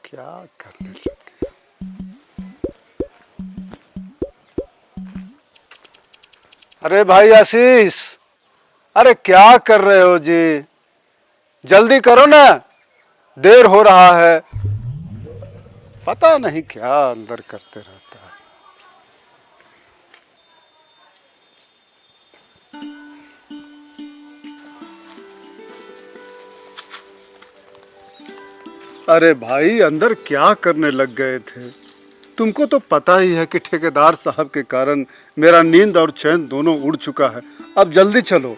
क्या करने लगे। अरे भाई आशीष, अरे क्या कर रहे हो जी? जल्दी करो ना, देर हो रहा है। पता नहीं क्या अंदर करते रहता है। अरे भाई, अंदर क्या करने लग गए थे? तुमको तो पता ही है कि ठेकेदार साहब के कारण मेरा नींद और चैन दोनों उड़ चुका है। अब जल्दी चलो।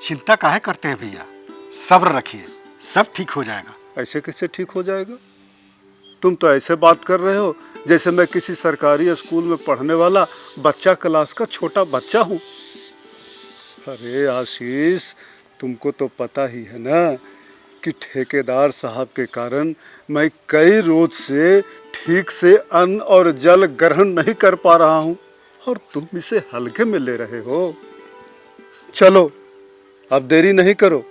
चिंता काहे करते हैं भैया, सब्र रखिए, सब ठीक हो जाएगा। ऐसे कैसे ठीक हो जाएगा? तुम तो ऐसे बात कर रहे हो जैसे मैं किसी सरकारी स्कूल में पढ़ने वाला बच्चा क्लास का छोटा बच्चा हूँ। अरे आशीष, तुमको तो पता ही है ना कि ठेकेदार साहब के कारण मैं कई रोज से ठीक से अन्न और जल ग्रहण नहीं कर पा रहा हूँ, और तुम इसे हल्के में ले रहे हो। चलो, अब देरी नहीं करो।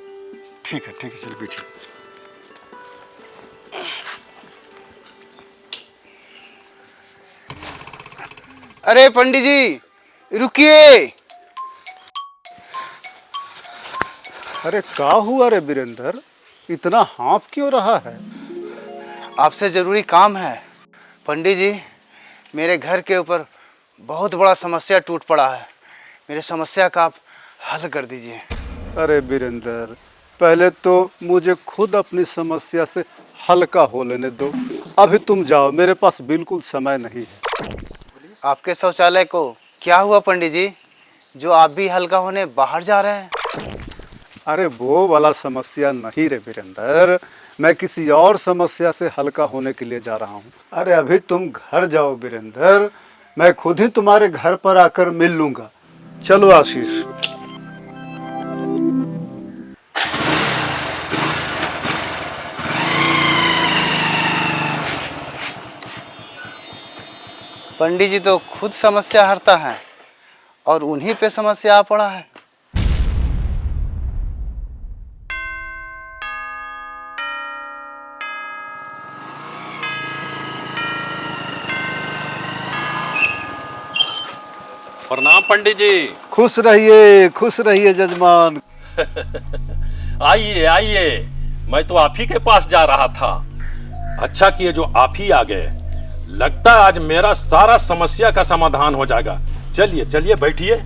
ठीक है चल बैठिए। अरे पंडित जी रुकिए। अरे का हुआ रे वीरेंद्र, इतना हाँफ क्यों रहा है? आपसे ज़रूरी काम है पंडित जी। मेरे घर के ऊपर बहुत बड़ा समस्या टूट पड़ा है। मेरे समस्या का आप हल कर दीजिए। अरे वीरेंद्र, पहले तो मुझे खुद अपनी समस्या से हल्का हो लेने दो। अभी तुम जाओ, मेरे पास बिल्कुल समय नहीं है। आपके शौचालय को क्या हुआ पंडित जी, जो आप भी हल्का होने बाहर जा रहे हैं? अरे वो वाला समस्या नहीं रे वीरेंद्र, मैं किसी और समस्या से हल्का होने के लिए जा रहा हूँ। अरे अभी तुम घर जाओ वीरेंद्र, मैं खुद ही तुम्हारे घर पर आकर मिल लूंगा। चलो आशीष। पंडित जी तो खुद समस्या हरता है और उन्हीं पे समस्या आ पड़ा है। प्रणाम पंडित जी। खुश रहिए जजमान। आइए आइए, मैं तो आप ही के पास जा रहा था। अच्छा किए जो आप ही आ गए। लगता है आज मेरा सारा समस्या का समाधान हो जाएगा। चलिए चलिए बैठिए।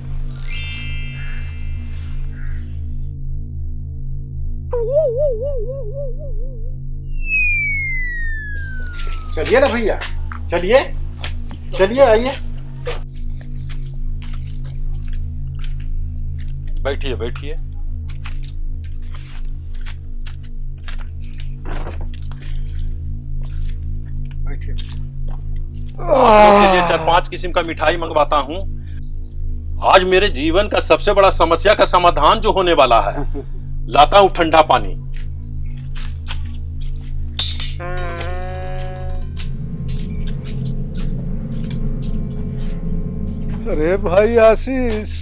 चलिए ना भैया, चलिए चलिए, आइए बैठिए बैठिए। बैठिए। आप लोग के लिए 4-5 किस्म का मिठाई मंगवाता हूँ। आज मेरे जीवन का सबसे बड़ा समस्या का समाधान जो होने वाला है। लाता हूँ ठंडा पानी। अरे भाई आशीष,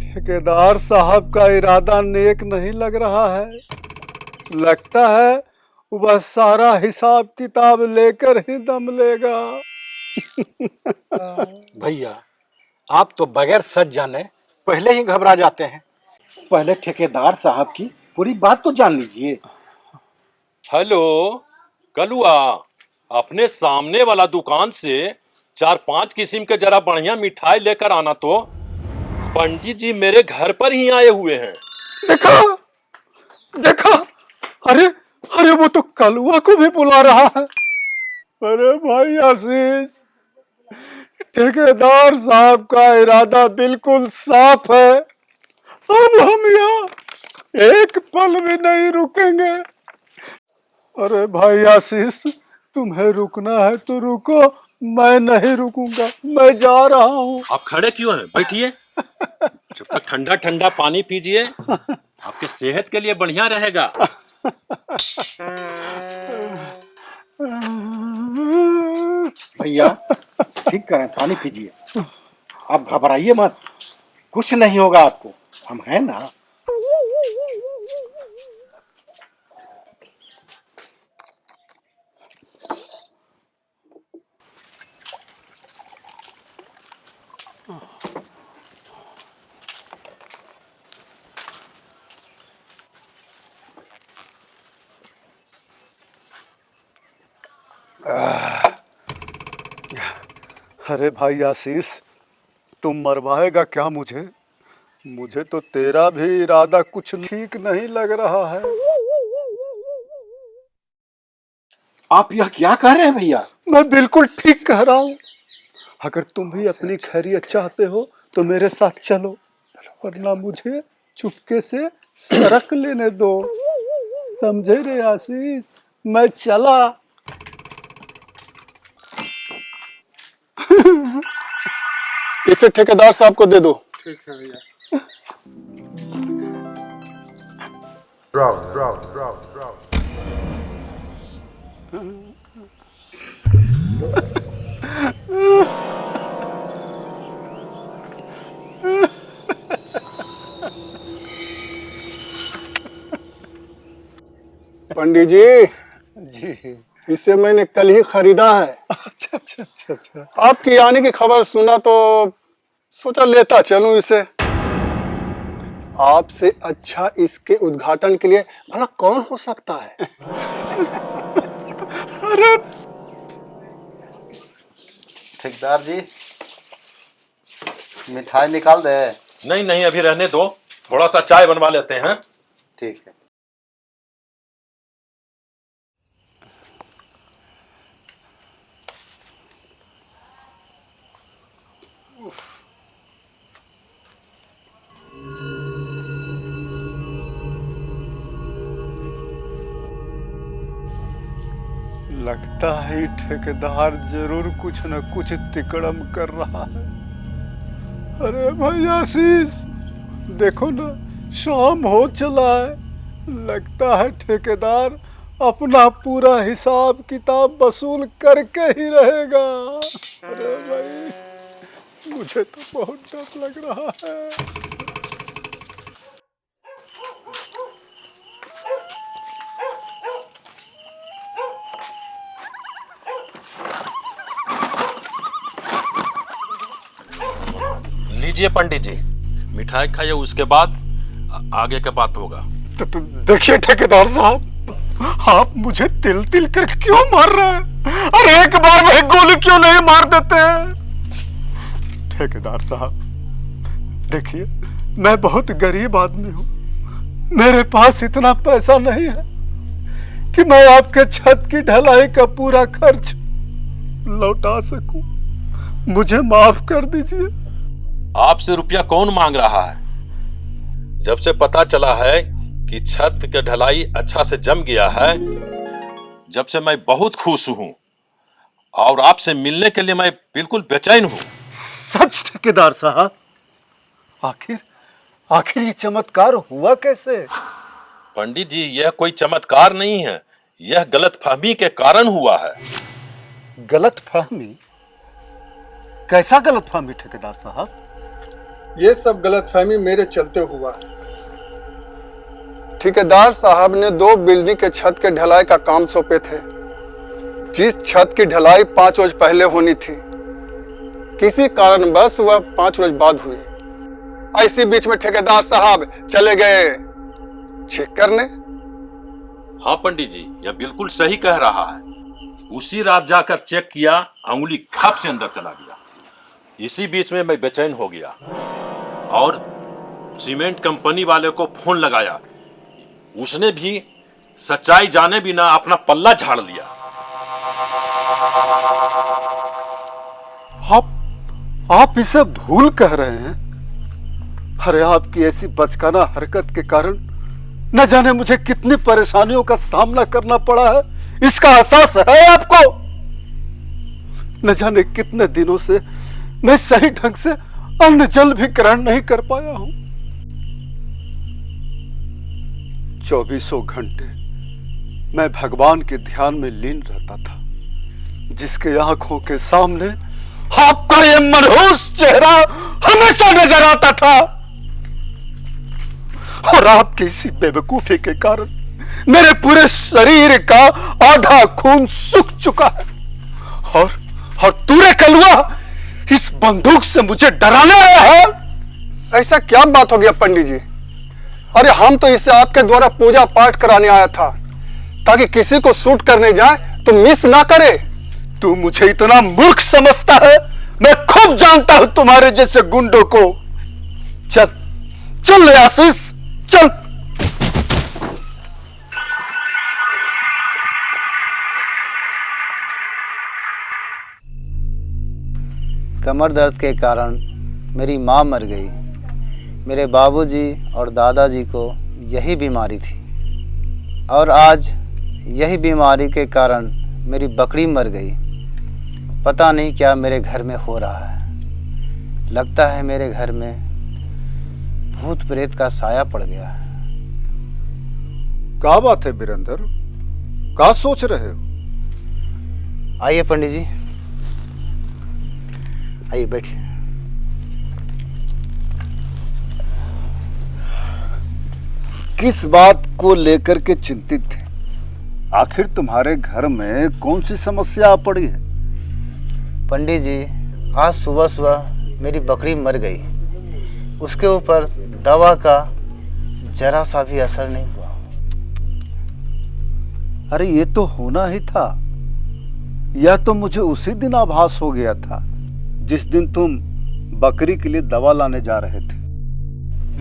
ठेकेदार साहब का इरादा नेक नहीं लग रहा है। लगता है वह सारा हिसाब किताब लेकर ही दम लेगा। भैया, आप तो बगैर सच जाने पहले ही घबरा जाते हैं। पहले ठेकेदार साहब की पूरी बात तो जान लीजिए। हेलो कलुआ, अपने सामने वाला दुकान से 4-5 किस्म के जरा बढ़िया मिठाई लेकर आना। तो पंडित जी मेरे घर पर ही आए हुए हैं। देखा देखा, अरे अरे वो तो कलुआ को भी बुला रहा है। अरे भाई आशीष, ठेकेदार साहब का इरादा बिल्कुल साफ है। अब हम यहाँ एक पल भी नहीं रुकेंगे। अरे भाई आशीष, तुम्हें रुकना है तो रुको, मैं नहीं रुकूंगा, मैं जा रहा हूँ। आप खड़े क्यों हैं? बैठिए। जब तक ठंडा ठंडा पानी पीजिए, आपके सेहत के लिए बढ़िया रहेगा। भैया ठीक करें, पानी पीजिए। आप घबराइए मत, कुछ नहीं होगा आपको, हम हैं ना। अरे भाई आशीष, तुम मरवाएगा क्या मुझे? मुझे तो तेरा भी इरादा कुछ ठीक नहीं लग रहा है। आप यह क्या कह रहे हैं भैया? मैं बिल्कुल ठीक कह रहा हूँ। अगर तुम भी अपनी खैरियत चाहते हो तो मेरे साथ चलो, वरना मुझे चुपके से सरक लेने दो। समझे रे आशीष? मैं चला। इसे ठेकेदार साहब को दे दो। ठीक है भैया। पंडित जी, इसे मैंने कल ही खरीदा है। अच्छा अच्छा अच्छा अच्छा। आपकी आने की खबर सुना तो सोचा लेता चलूं इसे। आपसे अच्छा इसके उद्घाटन के लिए भला कौन हो सकता है? अरे ठेकेदार जी, मिठाई निकाल दे। नहीं नहीं, अभी रहने दो, थोड़ा सा चाय बनवा लेते हैं। ठीक है। लगता है ये ठेकेदार जरूर कुछ न कुछ तिकड़म कर रहा है। अरे भाई आशीष, देखो ना, शाम हो चला है। लगता है ठेकेदार अपना पूरा हिसाब किताब वसूल करके ही रहेगा। अरे भाई, मुझे तो बहुत डर लग रहा है। लीजिए पंडित जी, मिठाई खाइए, उसके बाद आगे का बात होगा। तो देखिए ठेकेदार साहब, आप मुझे तिल तिल कर क्यों मार रहे हैं? अरे एक बार में गोली क्यों नहीं मार देते हैं? ठेकेदार साहब देखिए, मैं बहुत गरीब आदमी हूँ। मेरे पास इतना पैसा नहीं है कि मैं आपके छत की ढलाई का पूरा खर्च लौटा सकूं। मुझे माफ कर दीजिए। आपसे रुपया कौन मांग रहा है? जब से पता चला है कि छत की ढलाई अच्छा से जम गया है, जब से मैं बहुत खुश हूं और आपसे मिलने के लिए मैं बिल्कुल बेचैन हूं। सच ठेकेदार साहब, आखिर ये चमत्कार हुआ कैसे? पंडित जी, यह कोई चमत्कार नहीं है, यह गलतफहमी के कारण हुआ है। गलतफहमी? कैसा गलतफहमी ठेकेदार साहब? ये सब गलतफहमी मेरे चलते हुआ है। ठेकेदार साहब ने 2 बिल्डिंग के छत के ढलाई का काम सौंपे थे, जिस छत की ढलाई 5 रोज पहले होनी थी। किसी कारणवश वह 5 रोज बाद हुई। इसी बीच में ठेकेदार साहब चले गए चेक करने। हाँ पंडित जी, यह बिल्कुल सही कह रहा है। उसी रात जाकर चेक किया, अंगुली खप से अंदर चला गया। इसी बीच में मैं बेचैन हो गया और सीमेंट कंपनी वाले को फोन लगाया। उसने भी सच्चाई जाने बिना अपना पल्ला झाड़ लिया। आप इसे भूल कह रहे हैं? अरे आपकी ऐसी बचकाना हरकत के कारण न जाने मुझे कितनी परेशानियों का सामना करना पड़ा है, इसका एहसास है आपको? न जाने कितने दिनों से मैं सही ढंग से अन्न जल भी ग्रहण नहीं कर पाया हूं। 24 घंटे मैं भगवान के ध्यान में लीन रहता था, जिसके आंखों के सामने आपका ये मनहूस चेहरा हमेशा नजर आता था। और आपकी इसी बेवकूफी के कारण मेरे पूरे शरीर का आधा खून सूख चुका है। और तू रे कलुआ, इस बंदूक से मुझे डराने आया है? ऐसा क्या बात हो गया पंडित जी? अरे हम तो इसे आपके द्वारा पूजा पाठ कराने आया था, ताकि किसी को शूट करने जाए तो मिस ना करे। तू मुझे इतना मूर्ख समझता है? मैं खूब जानता हूं तुम्हारे जैसे गुंडों को। चल चल ले आशीष, चल। कमर दर्द के कारण मेरी माँ मर गई। मेरे बाबूजी और दादाजी को यही बीमारी थी और आज यही बीमारी के कारण मेरी बकरी मर गई। पता नहीं क्या मेरे घर में हो रहा है। लगता है मेरे घर में भूत प्रेत का साया पड़ गया है। क्या बात है वीरेंद्र, क्या सोच रहे हो? आइए पंडित जी, आइए बैठिए। किस बात को लेकर के चिंतित थे? आखिर तुम्हारे घर में कौन सी समस्या आ पड़ी है? पंडित जी, आज सुबह सुबह मेरी बकरी मर गई। उसके ऊपर दवा का जरा सा भी असर नहीं हुआ। अरे ये तो होना ही था। यह तो मुझे उसी दिन आभास हो गया था जिस दिन तुम बकरी के लिए दवा लाने जा रहे थे।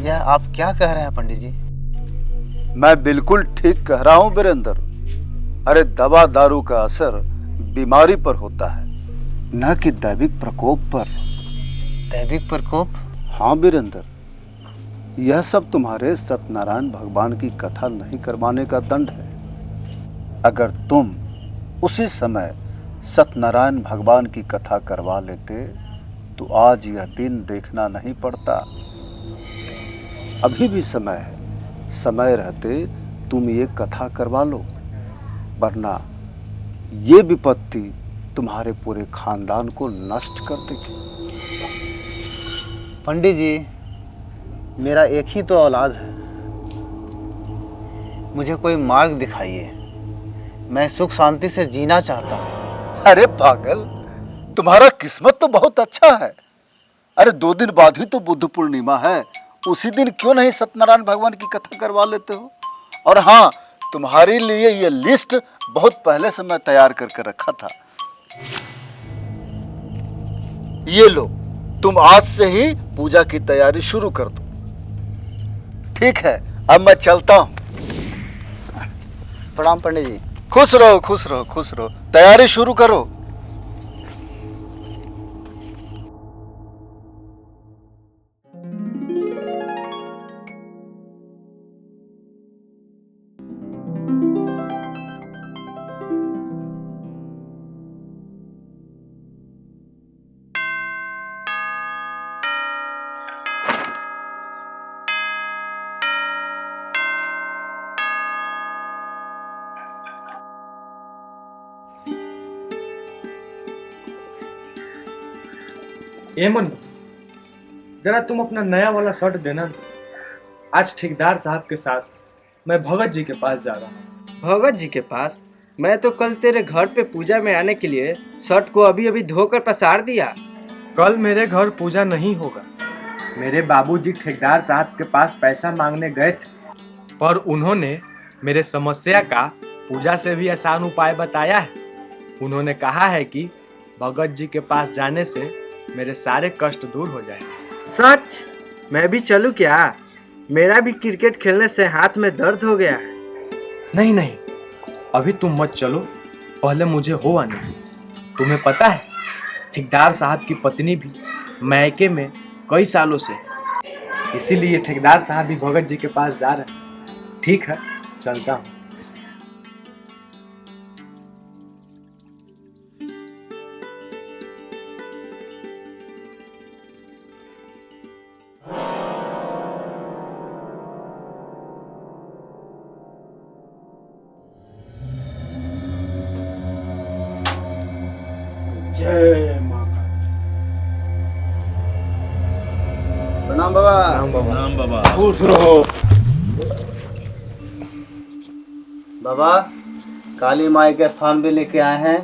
यह आप क्या कह रहे हैं पंडित जी? मैं बिल्कुल ठीक कह रहा हूं वीरेंद्र। अरे दवा दारू का असर बीमारी पर होता है, न कि दैविक प्रकोप पर। दैविक प्रकोप? हाँ वीरेंद्र, यह सब तुम्हारे सत्यनारायण भगवान की कथा नहीं करवाने का दंड है। अगर तुम उसी समय सत्यनारायण भगवान की कथा करवा लेते तो आज यह दिन देखना नहीं पड़ता। अभी भी समय है, समय रहते तुम ये कथा करवा लो, वरना ये विपत्ति तुम्हारे पूरे खानदान को नष्ट कर देगी। पंडित जी, मेरा एक ही तो औलाद है। मुझे कोई मार्ग दिखाइए। मैं सुख शांति से जीना चाहता हूँ। अरे पागल, तुम्हारा किस्मत तो बहुत अच्छा है। अरे 2 दिन बाद ही तो बुद्ध पूर्णिमा है, उसी दिन क्यों नहीं सत्यनारायण भगवान की कथा करवा लेते हो? और हाँ, तुम्हारे लिए ये लिस्ट बहुत पहले से मैं तैयार करके रखा था। ये लो, तुम आज से ही पूजा की तैयारी शुरू कर दो। ठीक है, अब मैं चलता हूँ। प्रणाम पंडित जी। खुश रहो, खुश रहो, खुश रहो। तैयारी शुरू करो। ए मनु, जरा तुम अपना नया वाला शर्ट देना। आज ठेकेदार साहब के साथ मैं भगत जी के पास जा रहा हूँ। भगत जी के पास? मैं तो कल तेरे घर पे पूजा में आने के लिए शर्ट को अभी अभी धोकर पसार दिया। कल मेरे घर पूजा नहीं होगा। मेरे बाबूजी ठेकेदार साहब के पास पैसा मांगने गए थे, पर उन्होंने मेरे समस्या का पूजा से भी आसान उपाय बताया है। उन्होंने कहा है कि भगत जी के पास जाने से मेरे सारे कष्ट दूर हो जाए। सच? मैं भी चलूं क्या? मेरा भी क्रिकेट खेलने से हाथ में दर्द हो गया है। नहीं नहीं, अभी तुम मत चलो, पहले मुझे हो आने दो। तुम्हें पता है, ठेकेदार साहब की पत्नी भी मैके में कई सालों से, इसीलिए ठेकेदार साहब भी भगत जी के पास जा रहे हैं। ठीक है, चलता हूँ। जय माता। प्रणाम बाबा। प्रणाम बाबा। खुश रहो। बाबा, काली माई के स्थान भी लेके आए हैं।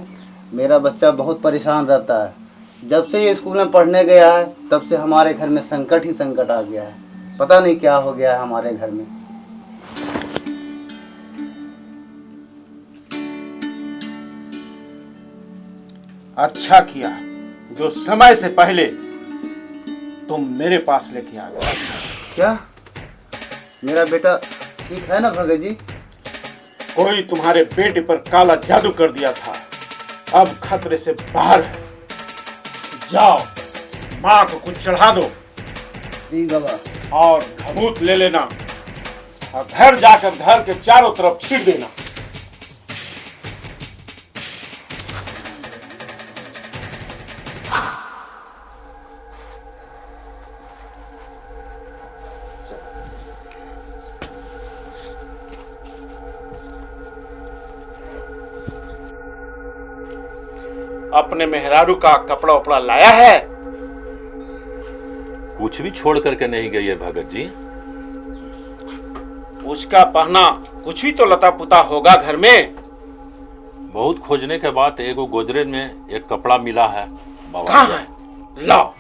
मेरा बच्चा बहुत परेशान रहता है। जब से ये स्कूल में पढ़ने गया है तब से हमारे घर में संकट ही संकट आ गया है। पता नहीं क्या हो गया है हमारे घर में। अच्छा किया जो समय से पहले तुम मेरे पास लेके आ गए। क्या मेरा बेटा ठीक है ना भगत जी? कोई तुम्हारे बेटे पर काला जादू कर दिया था, अब खतरे से बाहर है। जाओ माँ को कुछ चढ़ा दो जी बाबा। और घबूत ले लेना और घर जाकर घर के चारों तरफ छीट देना। अपने मेहरारू का कपड़ा उपड़ा लाया है? कुछ भी छोड़ करके नहीं गई है भगत जी। उसका पहना कुछ भी तो लता पुता होगा घर में। बहुत खोजने के बाद एगो गोदरेज में एक कपड़ा मिला है बाबा। कहाँ है? लाओ।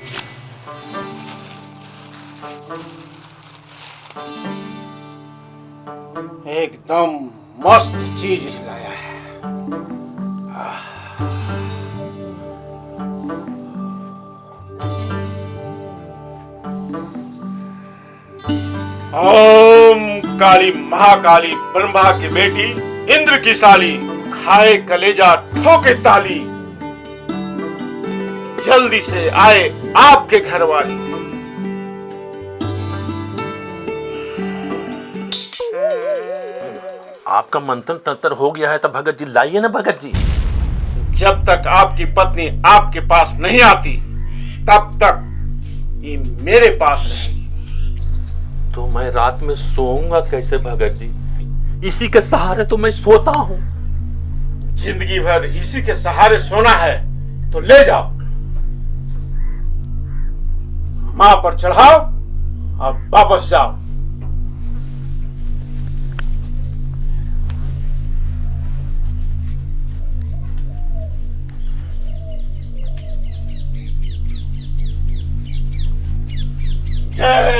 एकदम मस्त चीज लाया है। ओम काली महाकाली ब्रह्मा की बेटी इंद्र की साली, खाए कलेजा ठोके ताली, जल्दी से आए आपके घर वाली। आपका मंथन तंत्र हो गया है तो भगत जी लाइए ना भगत जी। जब तक आपकी पत्नी आपके पास नहीं आती तब तक ये मेरे पास रहेगी। तो मैं रात में सोऊंगा कैसे भगत जी? इसी के सहारे तो मैं सोता हूँ। जिंदगी भर इसी के सहारे सोना है तो ले जाओ, मां पर चढ़ाओ और वापस जाओ। जय